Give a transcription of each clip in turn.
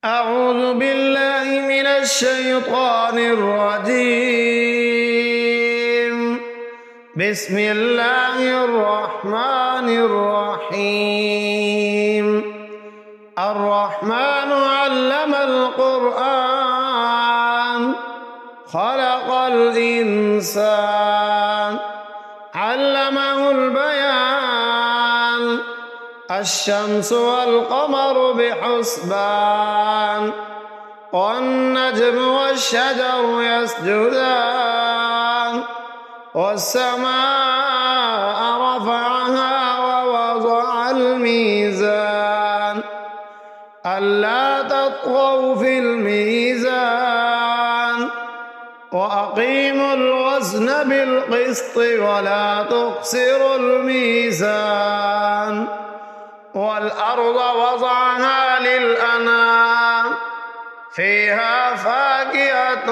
أعوذ بالله من الشيطان الرجيم. بسم الله الرحمن الرحيم. الرحمن علم القرآن خلق الإنسان علمه البيان الشمس والقمر بحسبان والنجم والشجر يسجدان والسماء رفعها ووضع الميزان ألا تطغوا في الميزان وأقيموا الوزن بالقسط ولا تخسروا الميزان والأرض وضعها للأنام فيها فاكهة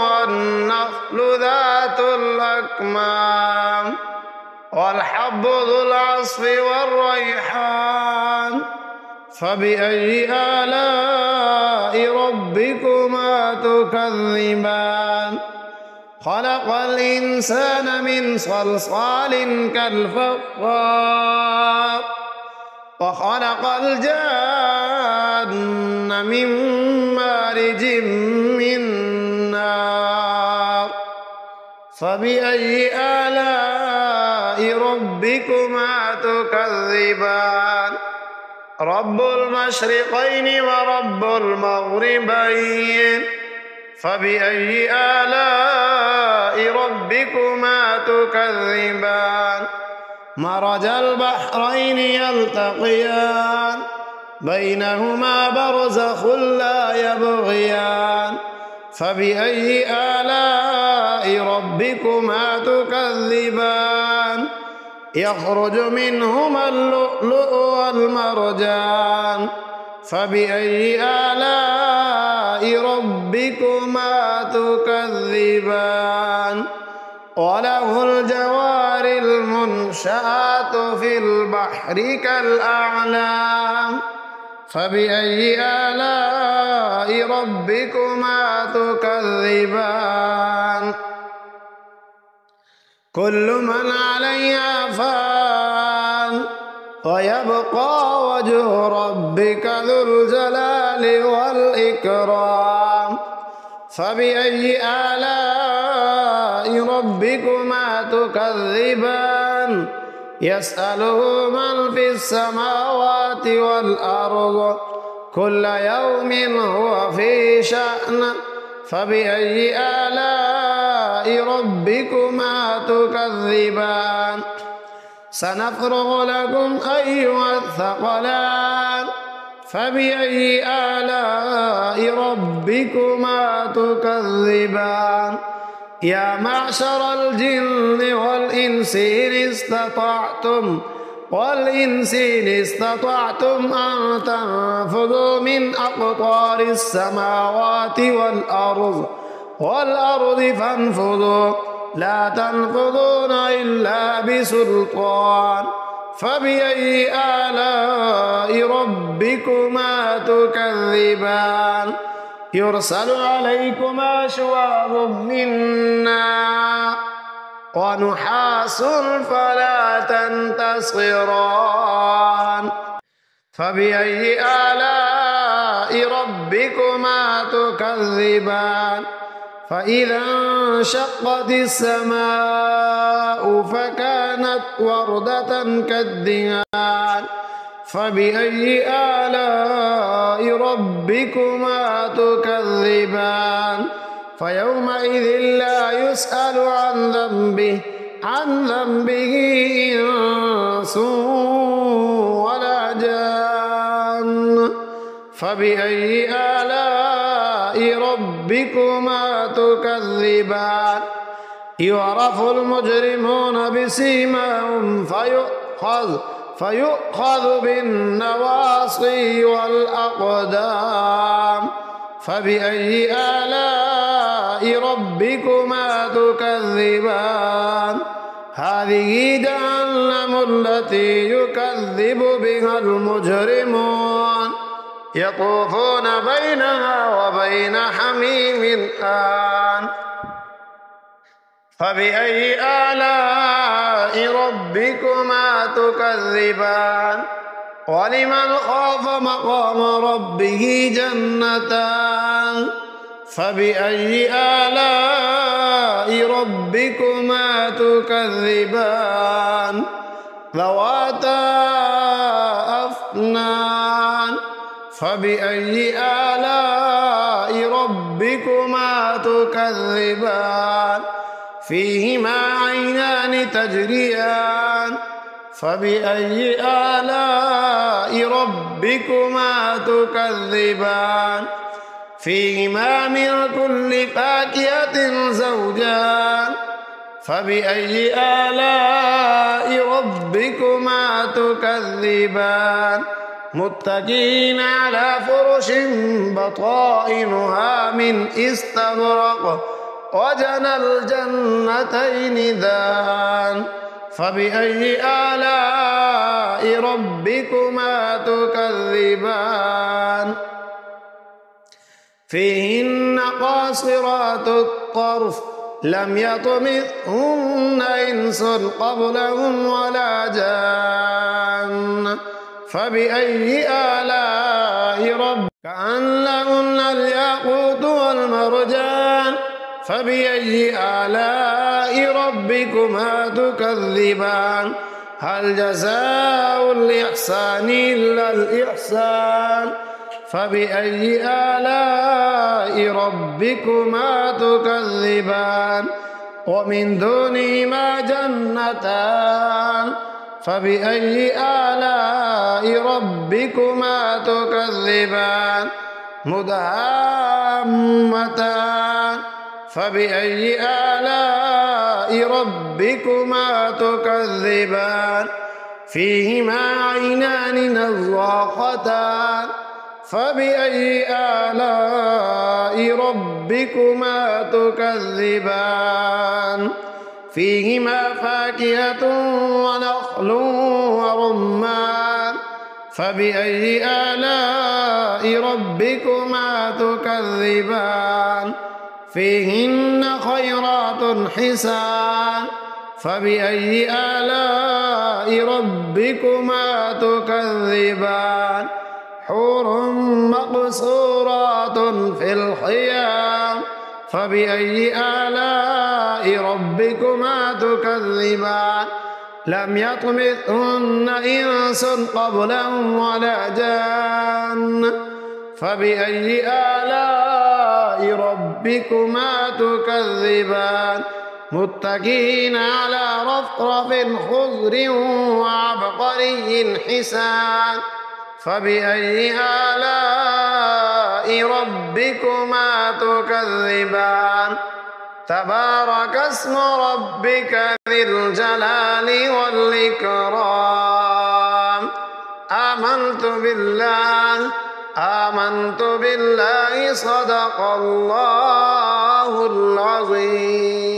والنخل ذات الأكمام والحب ذو العصف والريحان فبأي آلاء ربكما تكذبان خلق الإنسان من صلصال كالفخار وخلق الجان من مارج من نار فبأي آلاء ربكما تكذبان رب المشرقين ورب المغربين فبأي آلاء ربكما تكذبان مرج البحرين يلتقيان بينهما برزخ لا يبغيان فبأي آلاء ربكما تكذبان يخرج منهما اللؤلؤ والمرجان فبأي آلاء ربكما تكذبان وله الجوار المنشآت في البحر كالأعلام فبأي آلاء ربكما تكذبان كل من عليها فان ويبقى وجه ربك ذو الجلال والإكرام فبأي آلاء ربكما تكذبان يسأله من في السماوات والأرض كل يوم هو في شأن فبأي آلاء ربكما تكذبان سنفرغ لكم أيها الثقلان فبأي آلاء ربكما تكذبان يا معشر الجن والإنس إن استطعتم أن تنفذوا من أقطار السماوات والأرض فانفذوا لا تنفذون إلا بسلطان فبأي آلاء ربكما تكذبان يرسل عليكما شواظ من نار ونحاس فلا تنتصران فبأي آلاء ربكما تكذبان فإذا انشقت السماء فكانت وردة كالدهان فبأي آلاء ربكما تكذبان فيومئذ لا يسأل عن ذنبه إنس ولا جان فبأي آلاء ربكما تكذبان يعرف المجرمون بسيماهم فيؤخذ بالنواصي والأقدام فبأي آلاء ربكما تكذبان هذه جهنم التي يكذب بها المجرمون يطوفون بينها وبين حميم آن فبأي آلاء ربكما تكذبان ولمن خاف مقام ربه جنتان فبأي آلاء ربكما تكذبان ذواتا أفنان فبأي آلاء ربكما تكذبان فيهما عينان تجريان فبأي آلاء ربكما تكذبان فيهما من كل فاكهة زوجان فبأي آلاء ربكما تكذبان متكئين على فرش بطائنها من استبرق وجنى الجنتين دان فبأي آلاء ربكما تكذبان فيهن قاصرات الطرف لم يطمثهن إنس قبلهم ولا جان فبأي آلاء ربك كأنهن الياقوت والمرجان فبأي آلاء ربكما تكذبان هل جزاء الإحسان إلا الإحسان فبأي آلاء ربكما تكذبان ومن دونهما جنتان فبأي آلاء ربكما تكذبان مدهامتان فبأي آلاء ربكما تكذبان فيهما عينان نضاختان فبأي آلاء ربكما تكذبان فيهما فاكهة ونخل ورمان فبأي آلاء ربكما تكذبان فيهن خيرات حسان فبأي آلاء ربكما تكذبان حور مقصورات في الخيام فبأي آلاء ربكما تكذبان لم يطمثهن إنس قبلهم ولا جان فبأي آلاء ربكما تكذبان متكئين على رفرف خضر وعبقري حسان فبأي آلاء ربكما تكذبان تبارك اسم ربك ذي الجلال والإكرام آمنت بالله صدق الله العظيم.